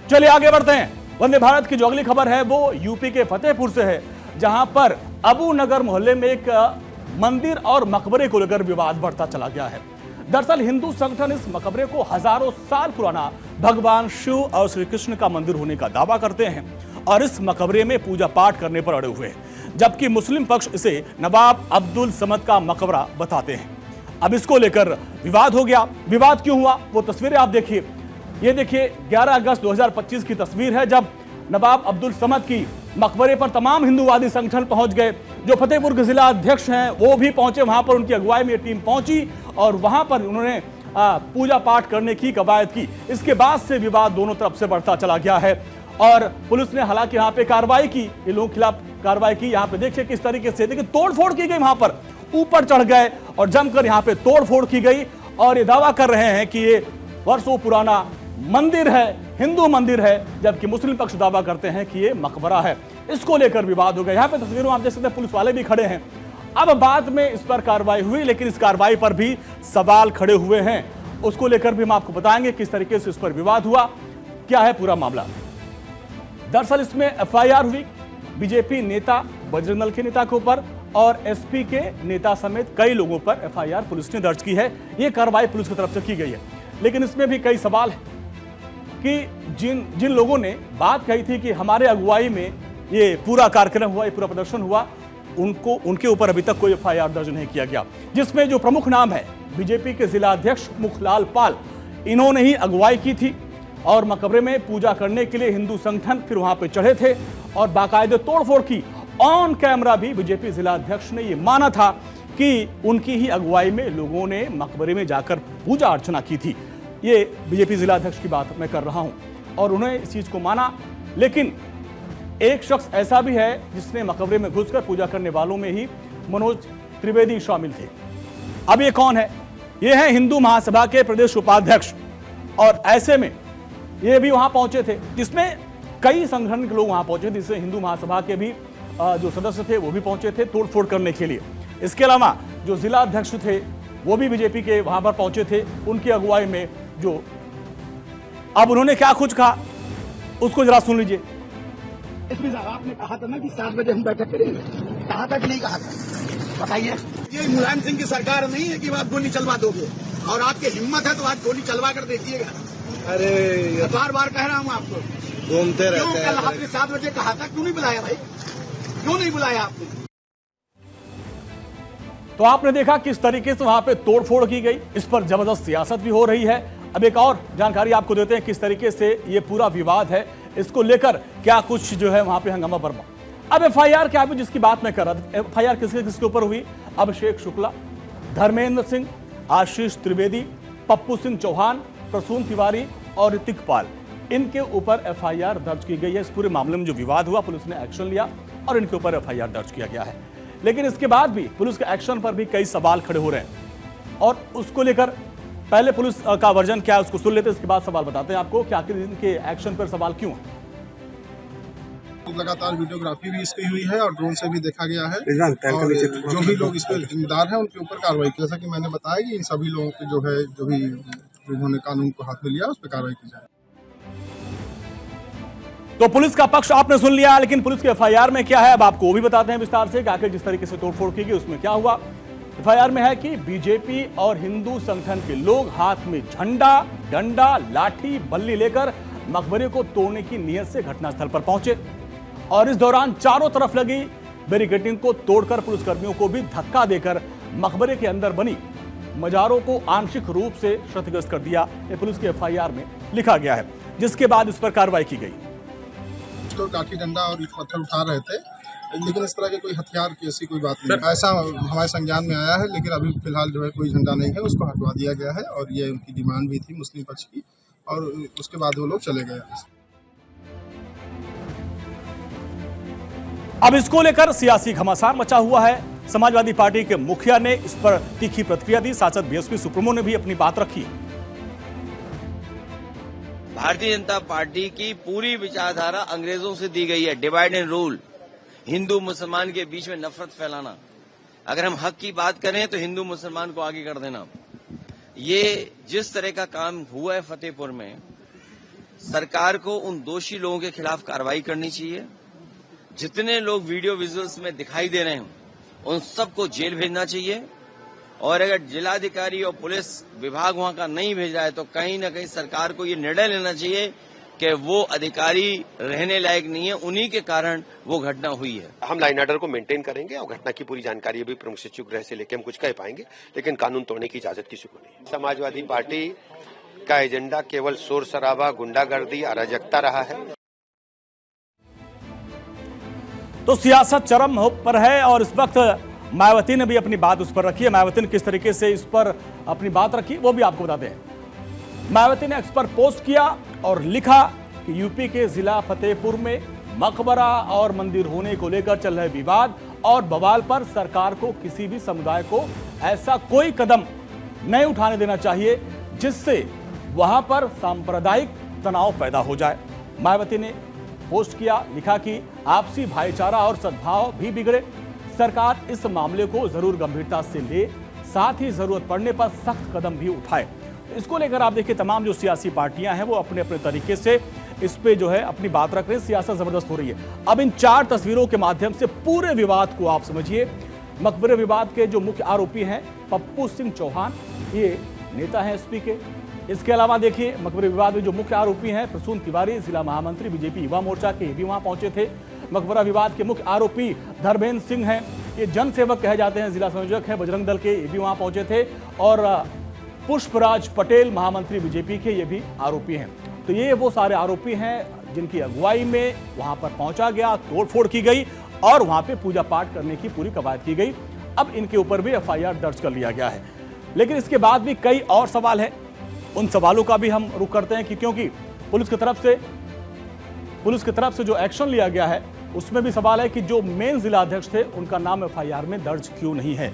चलिए आगे बढ़ते हैं। वंदे भारत की जो अगली खबर है वो यूपी के फतेहपुर से है, जहां पर अबू नगर मोहल्ले में एक मंदिर और मकबरे को लेकर विवाद बढ़ता चला गया है। दरअसल हिंदू संगठन इस मकबरे को हजारों साल पुराना भगवान शिव और श्री कृष्ण का मंदिर होने का दावा करते हैं और इस मकबरे में पूजा पाठ करने पर अड़े हुए हैं, जबकि मुस्लिम पक्ष इसे नवाब अब्दुल समद का मकबरा बताते हैं। अब इसको लेकर विवाद हो गया। विवाद क्यों हुआ वो तस्वीरें आप देखिए। ये देखिए 11 अगस्त 2025 की तस्वीर है, जब नवाब अब्दुल समद की मकबरे पर तमाम हिंदूवादी संगठन पहुंच गए। जो फतेहपुर के जिला अध्यक्ष हैं वो भी पहुंचे, वहां पर उनकी अगुवाई में टीम पहुंची और वहां पर उन्होंने पूजा पाठ करने की कवायद की। इसके बाद से विवाद दोनों तरफ से बढ़ता चला गया है और पुलिस ने हालांकि यहाँ पे कार्रवाई की, इन लोगों के खिलाफ कार्रवाई की। यहाँ पे देखिए किस तरीके से देखिए तोड़फोड़ की गई, वहां पर ऊपर चढ़ गए और जमकर यहाँ पे तोड़फोड़ की गई और ये दावा कर रहे हैं कि ये वर्षों पुराना मंदिर है, हिंदू मंदिर है, जबकि मुस्लिम पक्ष दावा करते हैं कि ये मकबरा है। इसको लेकर विवाद हो गया। यहाँ पे तस्वीरों आप देख सकते हैं, पुलिस वाले भी खड़े हैं। अब बाद में इस पर कार्रवाई हुई, लेकिन इस कार्रवाई पर भी सवाल खड़े हुए हैं। उसको लेकर भी हम आपको बताएंगे किस तरीके से इस पर विवाद हुआ, क्या है पूरा मामला। दरअसल इसमें एफआईआर हुई बीजेपी नेता बजरंग दल के नेता के ऊपर और एसपी के नेता समेत कई लोगों पर एफआईआर पुलिस ने दर्ज की है। यह कार्रवाई पुलिस की तरफ से की गई है, लेकिन इसमें भी कई सवाल है कि जिन लोगों ने बात कही थी कि हमारे अगुवाई में ये पूरा कार्यक्रम हुआ, ये पूरा प्रदर्शन हुआ, उनके ऊपर अभी तक कोई एफआईआर दर्ज नहीं किया गया। जिसमें जो प्रमुख नाम है बीजेपी के जिला अध्यक्ष मुखलाल पाल, इन्होंने ही अगुवाई की थी और मकबरे में पूजा करने के लिए हिंदू संगठन फिर वहां पे चढ़े थे और बाकायदे तोड़फोड़ की। ऑन कैमरा भी बीजेपी जिला अध्यक्ष ने यह माना था कि उनकी ही अगुवाई में लोगों ने मकबरे में जाकर पूजा अर्चना की थी। ये बीजेपी जिला अध्यक्ष की बात मैं कर रहा हूं और उन्होंने इस चीज को माना। लेकिन एक शख्स ऐसा भी है जिसने मकबरे में घुसकर पूजा करने वालों में ही मनोज त्रिवेदी शामिल थे। अब ये कौन है? ये है हिंदू महासभा के प्रदेश उपाध्यक्ष और ऐसे में ये भी वहां पहुंचे थे, जिसमें कई संगठन के लोग वहां पहुंचे, जिससे हिंदू महासभा के भी जो सदस्य थे वो भी पहुंचे थे तोड़फोड़ करने के लिए। इसके अलावा जो जिला अध्यक्ष थे वो भी बीजेपी के वहां पर पहुंचे थे, उनकी अगुवाई में। जो अब उन्होंने क्या कुछ कहा उसको जरा सुन लीजिए। इसमें आपने कहा था ना कि 7 बजे हम बैठक करेंगे, कहा था कि नहीं कहा था? बताइए। ये मुलायम सिंह की सरकार नहीं है कि आप गोली चलवा दोगे, और आपकी हिम्मत है तो आज गोली चलवा कर देखिएगा। अरे बार बार कह रहा हूँ आपको, घूमते रहते हैं। कल आपने 7 बजे कहा था, क्यों नहीं बुलाया भाई? क्यों नहीं बुलाया आपने? तो आपने देखा किस तरीके से वहां पे तोड़फोड़ की गई, इस पर जबरदस्त सियासत भी हो रही है। अब एक और जानकारी आपको देते हैं किस तरीके से ये पूरा विवाद है, इसको लेकर क्या कुछ जो है वहां पे हंगामा बरमा। अब एफआईआर क्या है जिसकी बात मैं कर रहा था, एफआईआर किसके ऊपर हुई? अभिषेक शुक्ला, धर्मेंद्र सिंह, आशीष त्रिवेदी, पप्पू सिंह चौहान, प्रसून तिवारी और ऋतिक पाल, इनके ऊपर एफआईआर दर्ज की गई है। इस पूरे मामले में जो विवाद हुआ पुलिस ने एक्शन लिया और इनके ऊपर एफआईआर दर्ज किया गया है। लेकिन इसके बाद भी पुलिस के एक्शन पर भी कई सवाल खड़े हो रहे हैं और उसको लेकर पहले पुलिस का वर्जन क्या है उसको सुन लेते हैं, इसके बाद सवाल बताते हैं आपको कि आखिर इनके एक्शन पर सवाल क्यों है। लगातार वीडियोग्राफी भी इसकी हुई है और ड्रोन से भी देखा गया है और जो भी लोग इसमें जिम्मेदार हैं उनके ऊपर कार्रवाई की। जैसा कि मैंने बताया कि इन सभी लोगों के जो भी जिन्होंने कानून को हाथ में लिया उस पर कार्रवाई की जाए। तो पुलिस का पक्ष आपने सुन लिया, लेकिन पुलिस के एफआईआर में क्या है अब आपको वो भी बताते हैं विस्तार से कि आखिर जिस तरीके से तोड़फोड़ की गई उसमें क्या हुआ। एफआईआर में है कि बीजेपी और हिंदू संगठन के लोग हाथ में झंडा, डंडा, लाठी, बल्ली लेकर मकबरे को तोड़ने की नीयत से घटनास्थल पर पहुंचे और इस दौरान चारों तरफ लगी बैरिकेडिंग को तोड़कर पुलिसकर्मियों को भी धक्का देकर मकबरे के अंदर बनी मजारों को आंशिक रूप से क्षतिग्रस्त कर दिया। ये पुलिस के एफआईआर में लिखा गया है, जिसके बाद इस पर कार्रवाई की गई। तो काठी डंडा और ईंट पत्थर उठा रहे थे, लेकिन इस तरह के कोई हथियार की ऐसी कोई बात नहीं, ऐसा हमारे संज्ञान में आया है। लेकिन अभी फिलहाल जो है कोई झंडा नहीं है, उसको हटवा दिया गया है और ये उनकी डिमांड भी थी मुस्लिम पक्ष की और उसके बाद वो लोग चले गए। अब इसको लेकर सियासी घमासान मचा हुआ है। समाजवादी पार्टी के मुखिया ने इस पर तीखी प्रतिक्रिया दी, सांसद बीएसपी सुप्रीमो ने भी अपनी बात रखी। भारतीय जनता पार्टी की पूरी विचारधारा अंग्रेजों से दी गई है, डिवाइड एंड रूल, हिंदू मुसलमान के बीच में नफरत फैलाना। अगर हम हक की बात करें तो हिंदू मुसलमान को आगे कर देना। ये जिस तरह का काम हुआ है फतेहपुर में, सरकार को उन दोषी लोगों के खिलाफ कार्रवाई करनी चाहिए। जितने लोग वीडियो विजुअल्स में दिखाई दे रहे हैं उन सबको जेल भेजना चाहिए, और अगर जिलाधिकारी और पुलिस विभाग वहां का नहीं भेज रहा है तो कहीं ना कहीं सरकार को ये निर्णय लेना चाहिए कि वो अधिकारी रहने लायक नहीं है, उन्हीं के कारण वो घटना हुई है। हम लाइन ऑर्डर को मेंटेन करेंगे और घटना की पूरी जानकारी अभी प्रमुख सचिव गृह से लेकर हम कुछ कह पाएंगे, लेकिन कानून तोड़ने की इजाजत किसी को नहीं। समाजवादी पार्टी का एजेंडा केवल शोर शराबा, गुंडागर्दी, अराजकता रहा है। तो सियासत चरम पर है और इस वक्त मायावती ने भी अपनी बात उस पर रखी है। मायावती ने किस तरीके से इस पर अपनी बात रखी वो भी आपको बताते हैं। मायावती ने एक्स पर पोस्ट किया और लिखा कि यूपी के जिला फतेहपुर में मकबरा और मंदिर होने को लेकर चल रहे विवाद और बवाल पर सरकार को किसी भी समुदाय को ऐसा कोई कदम नहीं उठाने देना चाहिए जिससे वहां पर सांप्रदायिक तनाव पैदा हो जाए। मायावती ने पोस्ट किया, लिखा कि आपसी भाईचारा और सद्भाव भी बिगड़े, सरकार इस मामले को जरूर गंभीरता से ले, साथ ही जरूरत पड़ने पर सख्त कदम भी उठाए। इसको लेकर आप देखिए तमाम जो सियासी पार्टियां हैं वो अपने अपने तरीके से इस पे जो है अपनी बात रख रहे हैं। सियासत जबरदस्त हो रही है। अब इन 4 तस्वीरों के माध्यम से पूरे विवाद को आप समझिए। मकबरे विवाद के जो मुख्य आरोपी हैं पप्पू सिंह चौहान, ये नेता हैं एसपी के। इसके अलावा देखिए मकबरे विवाद में जो मुख्य आरोपी हैं प्रसून तिवारी, जिला महामंत्री बीजेपी युवा मोर्चा के, ये भी वहां पहुंचे थे। मकबरा विवाद के मुख्य आरोपी धर्मेंद्र सिंह हैं, ये जनसेवक कहे जाते हैं, जिला संयोजक हैं बजरंग दल के, ये भी वहां पहुंचे थे। और पुष्पराज पटेल महामंत्री बीजेपी के, ये भी आरोपी हैं। तो ये वो सारे आरोपी हैं जिनकी अगुवाई में वहां पर पहुंचा गया, तोड़फोड़ की गई और वहां पे पूजा पाठ करने की पूरी कवायद की गई। अब इनके ऊपर भी एफआईआर दर्ज कर लिया गया है। लेकिन इसके बाद भी कई और सवाल हैं, उन सवालों का भी हम रुख करते हैं कि क्योंकि पुलिस की तरफ से जो एक्शन लिया गया है उसमें भी सवाल है कि जो मेन जिला अध्यक्ष थे उनका नाम एफआईआर में दर्ज क्यों नहीं है।